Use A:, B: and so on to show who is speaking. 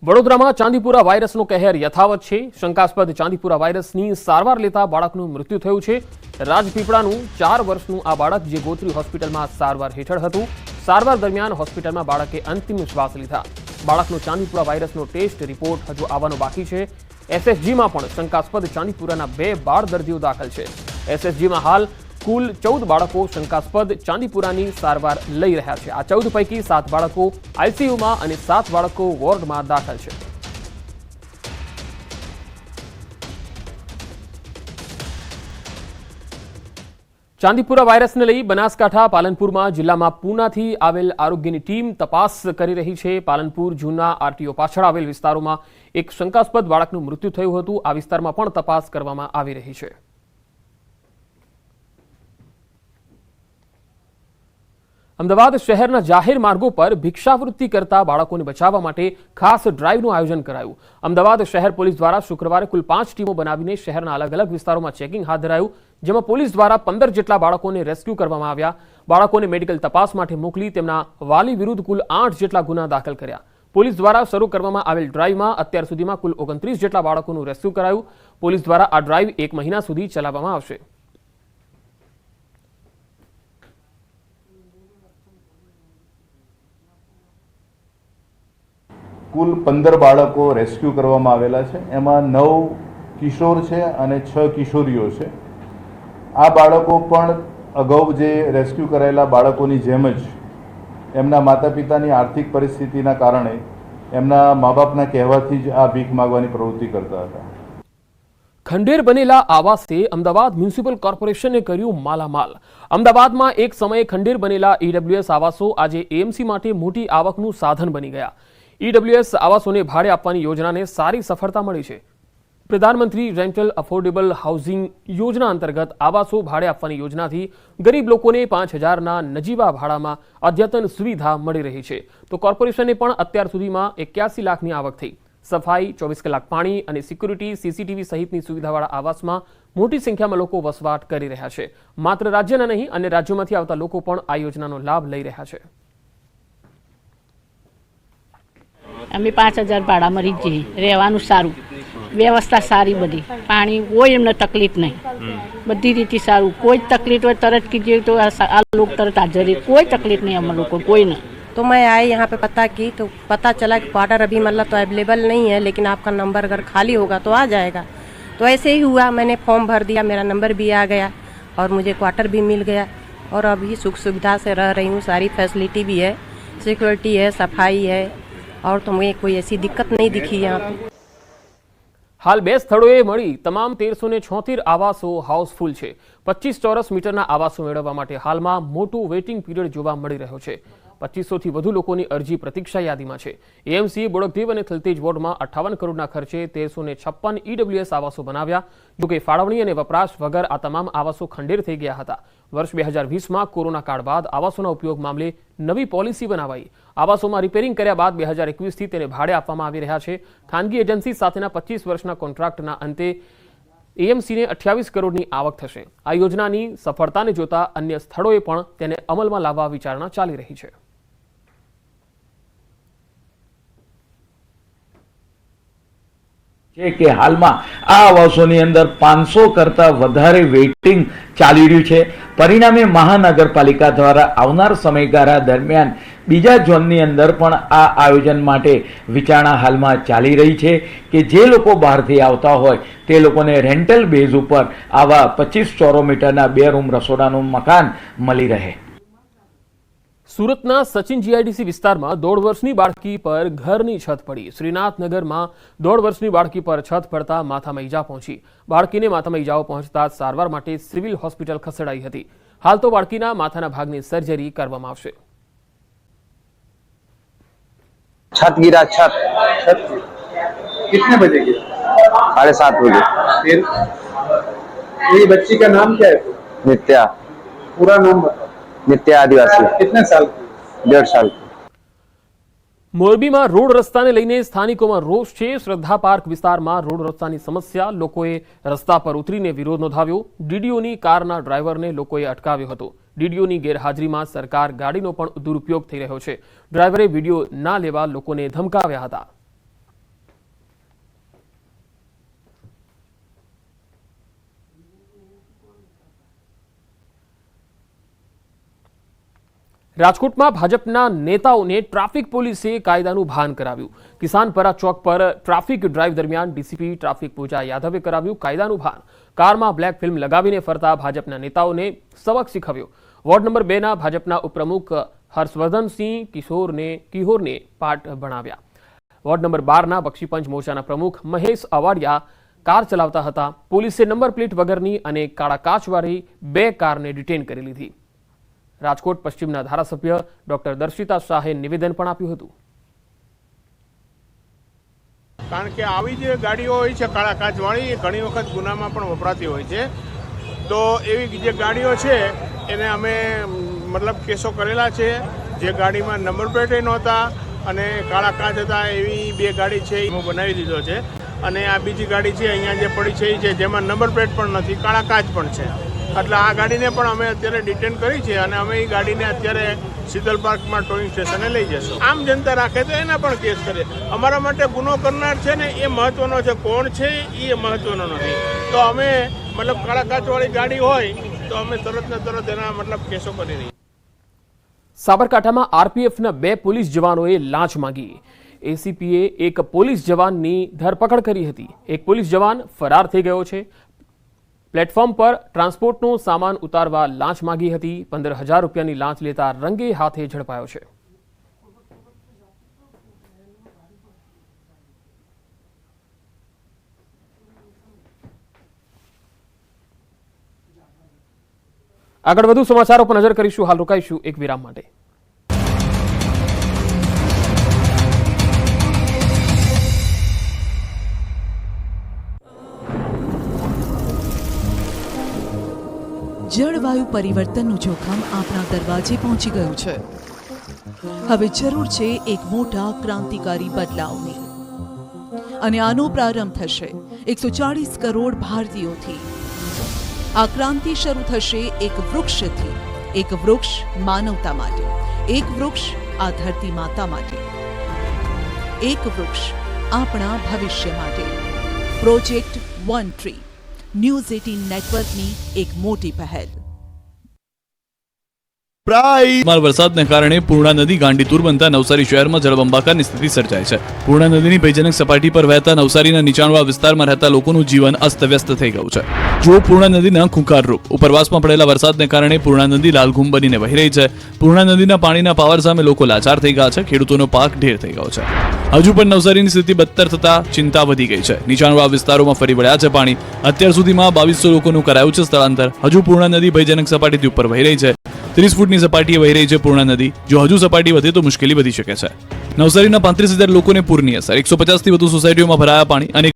A: વડોદરામાં ચાંદીપુરા વાયરસનો કહેર યથાવત છે। શંકાસ્પદ ચાંદીપુરા વાયરસની સારવાર લેતા બાળકનું મૃત્યુ થયું છે। રાજપીપળાનું 4 વર્ષનું આ બાળક જે ગોત્રી હોસ્પિટલમાં સારવાર હેઠળ હતું। સારવાર દરમિયાન હોસ્પિટલમાં બાળકે અંતિમ શ્વાસ લીધા। બાળકનો ચાંદીપુરા વાયરસનો ટેસ્ટ રિપોર્ટ હજુ આવવાનો બાકી છે। એસએસજીમાં પણ શંકાસ્પદ ચાંદીપુરાના 2 બાળ દર્દીઓ દાખલ છે। એસએસજીમાં હાલ કુલ 14 બાળકો શંકાસ્પદ ચાંદીપુરાની સારવાર લઈ રહ્યા છે। આ 14 પૈકી 7 બાળકો આઈસીયુમાં અને 7 બાળકો વોર્ડમાં દાખલ છે। ચાંદીપુરા વાયરસને લઈ બનાસકાંઠા પાલનપુરમાં જિલ્લામાં પૂનાથી આવેલ આરોગ્યની ટીમ તપાસ કરી રહી છે। પાલનપુર જૂના આરટીઓ પાછળ આવેલ વિસ્તારોમાં એક શંકાસ્પદ બાળકનું મૃત્યુ થયું હતું। આ વિસ્તારમાં પણ તપાસ કરવામાં આવી રહી છે। અમદાવાદ શહેરના જાહેર માર્ગો પર ભિક્ષાવૃત્તિ કરતા બાળકોને બચાવવા માટે ખાસ ડ્રાઈવનું આયોજન કરાયું। અમદાવાદ શહેર પોલીસ દ્વારા શુક્રવારે કુલ 5 ટીમો બનાવીને શહેરના અલગ અલગ વિસ્તારોમાં ચેકિંગ હાથ ધરાયું, જેમાં પોલીસ દ્વારા 15 જેટલા બાળકોને રેસ્ક્યુ કરવામાં આવ્યા। બાળકોને મેડિકલ તપાસ માટે મોકલી તેમના વાલી વિરુદ્ધ કુલ 8 જેટલા ગુના દાખલ કર્યા। પોલીસ દ્વારા શરૂ કરવામાં આવેલ ડ્રાઈવમાં અત્યાર સુધીમાં કુલ 29 જેટલા બાળકોનું રેસ્ક્યુ કરાયું। પોલીસ દ્વારા આ ડ્રાઈવ 1 મહિના સુધી ચલાવવામાં આવશે।
B: કુલ 15 બાળકો રેસ્ક્યુ કરવામાં આવેલા છે। એમાં 9 કિશોર છે અને 6 કિશોરીઓ છે। આ બાળકો પણ અગાઉ જે રેસ્ક્યુ કરાયેલા બાળકોની જેમ જ એમના માતા પિતાની આર્થિક પરિસ્થિતિના કારણે એમના મા બાપના કહેવાથી જ આ ભીખ માગવાની પ્રવૃત્તિ કરતા હતા।
A: ખંડેર બનેલા આવાસે અમદાવાદ મ્યુનિસિપલ કોર્પોરેશને કર્યું માલામાલ। અમદાવાદમાં એક સમયે ખંડેર બનેલા ઈડબ્લ્યુએસ આવાસો આજે એએમસી માટે મોટી આવકનું સાધન બની ગયા। ईडब्ल्यूएस आवासों ने भाड़े आपवानी योजना ने सारी सफलता मळी छे। प्रधानमंत्री रेंटल अफोर्डेबल हाउसिंग योजना अंतर्गत आवासों भाड़े आपवानी योजना थी गरीब लोगों ने 5000 ना नजीवा भाड़ा में अद्यतन सुविधा मळी रही है। तो कॉर्पोरेशन ने पण अत्यार सुधी में 81 लाख की आवक थी। सफाई, 24 कलाक पाणी और सिक्योरिटी, सीसीटीवी सहित सुविधावाळा आवास में मोटी संख्या में लोग वसवाट करी रह्या छे। मात्र राज्यना नहीं अन्य राज्योमांथी आवता लोको पण आ योजनानो लाभ लई रह्या छे।
C: अमे 5000 भाड़ा मरी जी रहवानुं सारूं, व्यवस्था सारी, बधी पाणी कोई एमने तकलीफ नहीं, बधी रीति सारूं। कोई तकलीफ हो तरत कीजिए तो आ लोग तरत हाजर है, कोई तकलीफ नहीं हम लोग को, कोई नहीं।
D: तो मैं आई यहाँ पे पता की तो पता चला कि क्वार्टर अभी मतलब तो अवेलेबल नहीं है, लेकिन आपका नंबर अगर खाली होगा तो आ जाएगा। तो ऐसे ही हुआ, मैंने फॉर्म भर दिया, मेरा नंबर भी आ गया और मुझे क्वार्टर भी मिल गया और अभी सुख सुविधा से रह रही हूँ। सारी फैसिलिटी भी है, सिक्योरिटी है, सफाई है और तो मुझे कोई ऐसी दिक्कत नहीं दिखी यहाँ पे।
A: हाल 2 स्थलोए मળી તમામ 1376 આવાસો હાઉસફુલ છે। 25 ચોરસ મીટરના આવાસો મેળવવા માટે હાલમાં મોટું વેઇટિંગ પીરિયડ જોવા મળી રહ્યો છે। 2500 થી વધુ લોકોની અરજી પ્રતીક્ષા યાદીમાં છે। એએમસી બોડકદેવ અને થલતેજ વોર્ડમાં 58 કરોડના ખર્ચે 1356 ઈડબ્લ્યુએસ આવાસો બનાવ્યા। જો કે ફાળવણી અને વપરાશ વગર આ તમામ આવાસો ખંડેર થઈ ગયા હતા। વર્ષ 2020માં કોરોના કાળ બાદ આવાસોના ઉપયોગ મામલે નવી પોલિસી બનાવાઈ। આવાસોમાં રિપેરિંગ કર્યા બાદ 2021 થી તેને ભાડે આપવામાં આવી રહ્યા છે। ખાનગી એજન્સી સાથેના 25 વર્ષના કોન્ટ્રાક્ટના અંતે એએમસીને 28 કરોડની આવક થશે। આ યોજનાની સફળતાને જોતા અન્ય સ્થળોએ પણ તેને અમલમાં લાવવા વિચારણા ચાલી રહી છે।
E: કે હાલમાં આ આવાસોની અંદર 500 કરતા વધારે વેઇટિંગ ચાલી રહ્યું છે। પરિણામે મહાનગરપાલિકા દ્વારા આવનાર સમયગાળા દરમિયાન બીજા ઝોનની અંદર પણ આ આયોજન માટે વિચારણા હાલમાં ચાલી રહી છે કે જે લોકો બહારથી આવતા હોય તે લોકોને રેન્ટલ બેઝ ઉપર આવા 25 ચોરસ મીટરના 2 રૂમ રસોડાનું મકાન મળી રહે।
A: સુરતના સચિન જીઆઈડીસી વિસ્તારમાં 1.5 વર્ષની બાળકી પર ઘરની છત પડી। શ્રીનાથનગરમાં 1.5 વર્ષની બાળકી પર છત પડતા માથામાં ઈજા પહોંચી। બાળકીને માથામાં ઈજાઓ પહોંચતા સારવાર માટે સિવિલ હોસ્પિટલ ખસેડાઈ હતી। હાલ તો બાળકીના માથાના ભાગની સર્જરી કરવામાં આવશે।
F: छत गिरा, छत
G: कितने बजे गिरा?
F: 7:30 बजे।
G: फिर ये बच्ची का नाम क्या है?
F: नित्या।
G: पूरा नाम बताओ।
F: नित्या आदिवासी।
G: कितने साल की?
F: 1.5 साल की।
A: મોરબીમાં રોડ રસ્તાને લઈને સ્થાનિકોમાં રોષ છે। શ્રદ્ધા પાર્ક વિસ્તારમાં રોડ રસ્તાની સમસ્યા, લોકોએ રસ્તા પર ઉતરીને વિરોધ નોંધાવ્યો। ડીડીઓની કારના ડ્રાઈવરને લોકોએ અટકાવ્યો હતો। ડીડીઓની ગેરહાજરીમાં સરકાર ગાડીનો પણ દુરુપયોગ થઈ રહ્યો છે। ડ્રાઈવરે વિડીયો ના લેવા લોકોને ધમકાવ્યા હતા। રાજકોટમાં ભાજપના નેતાઓને ટ્રાફિક પોલીસે કાયદાનું ભાન કરાવ્યું. કિસાનપરા ચોક પર ટ્રાફિક ડ્રાઈવ દરમિયાન ડીસીપી ટ્રાફિક પૂજા યાદવે કરાવ્યું કાયદાનું ભાન. કારમાં બ્લેક ફિલ્મ લગાવીને ફરતા ભાજપના નેતાઓને સબક શીખવ્યો. વોર્ડ નંબર 2ના ભાજપના ઉપપ્રમુખ હર્ષવર્ધનસિંહ કિહોરને પાઠ ભણાવ્યા. વોર્ડ નંબર 12ના બક્ષીપંચ મોરચાના પ્રમુખ મહેશ અવાડિયા કાર ચલાવતા હતા. પોલીસે નંબર પ્લેટ વગરની અને કાળા કાચવાળી 2 કારને ડિટેન કરી લીધી. રાજકોટ પશ્ચિમના ધારાસભ્ય ડોક્ટર દર્શિતા શાહે નિવેદન પણ આપ્યું હતું.
H: કારણ કે આવી જે ગાડીઓ હોય છે કાળા કાચવાળી એ ઘણી વખત ગુનામાં પણ વપરાતી હોય છે. તો એવી જે ગાડીઓ છે એને અમે મતલબ કેસો કરેલા છે. જે ગાડીમાં નંબર પ્લેટ નહોતા અને કાળા કાચ હતા એવી 2 ગાડી છે એ બનાવી દીધો છે. અને આ બીજી ગાડી છે અહીંયા જે પડી છે એ છે જેમાં નંબર પ્લેટ પણ નથી, કાળા કાચ પણ છે. એટલે આ ગાડીને પણ અમે અત્યારે ડિટેન કરી છે અને અમે એ ગાડીને અત્યારે શીતલ પાર્કમાં ટોઈંગ સ્ટેશને લઈ જશું. આમ જનતા રાખે તો એના પણ કેસ કરીએ. અમારા માટે ગુનો કરનાર છે ને એ મહત્વનો છે, કોણ છે એ મહત્વનો નથી. તો અમે મતલબ કાળા કાચવાળી ગાડી હોય તો અમે તરત ને તરત એના મતલબ કેસો કરી દઈએ.
A: સાબરકાંઠામાં આરપીએફના 2 પોલીસ જવાનોએ લાંચ માંગી. એસીપીએ એક પોલીસ જવાનની ધરપકડ કરી હતી. એક પોલીસ જવાન ફરાર થઈ ગયો છે. પ્લેટફોર્મ પર ટ્રાન્સપોર્ટનો સામાન ઉતારવા લાંચ માંગી હતી. 15,000 રૂપિયાની લાંચ લેતા રંગે હાથે ઝડપાયો છે. આગળ વધુ સમાચારો પર નજર કરીશું. હાલ રોકાઈશું એક વિરામ માટે.
I: જળવાયુ પરિવર્તનનું જોખમ આપણા દરવાજે પહોંચી ગયું છે. હવે જરૂર છે એક મોટા ક્રાંતિકારી બદલાવની અને આનો પ્રારંભ થશે 140 કરોડ ભારતીયોથી. આ ક્રાંતિ શરૂ થશે એક વૃક્ષથી. એક વૃક્ષ માનવતા માટે, એક વૃક્ષ આ ધરતી માતા માટે, એક વૃક્ષ આપણા ભવિષ્ય માટે. પ્રોજેક્ટ વન ટ્રી ન્યૂઝ 18 નેટવર્કની એક મોટી પહેલ.
J: વરસાદને કારણે પૂર્ણા નદી ગાંડીતુર બનતા નવસારી શહેરમાં જળબંબાકારની સ્થિતિ સર્જાય છે. પૂર્ણા નદીની ભયજનક સપાટી પર વહેતા નવસારીના નીચાણવાળા વિસ્તારમાં રહેતા લોકોનું જીવન અસ્તવ્યસ્ત થઈ ગયું છે. જો પૂર્ણા નદીના ખૂંખાર રૂપ ઉપરવાસમાં પડેલા વરસાદને કારણે પૂર્ણા નદી લાલઘુમ બનીને વહી રહી છે. પૂર્ણા નદીના પાણીના પાવર સામે લોકો લાચાર થઈ ગયા છે. ખેડૂતોનો પાક ઢેર થઈ ગયો છે. હજુ પણ નવસારીની સ્થિતિ બદતર થતા ચિંતા વધી ગઈ છે. નીચાણવાળા વિસ્તારોમાં ફરી વળ્યા છે પાણી. અત્યાર સુધીમાં 2200 લોકોનું કરાયું છે સ્થળાંતર. હજુ પૂર્ણા નદી ભયજનક સપાટીથી ઉપર વહી રહી છે. 30 ફૂટની સપાટીએ વહી રહી છે પૂર્ણા નદી. જો હજુ સપાટી વધે તો મુશ્કેલી વધી શકે છે. નવસારીના 35,000 લોકોને પૂરની અસર. 150થી વધુ સોસાયટીઓમાં ભરાયા પાણી અને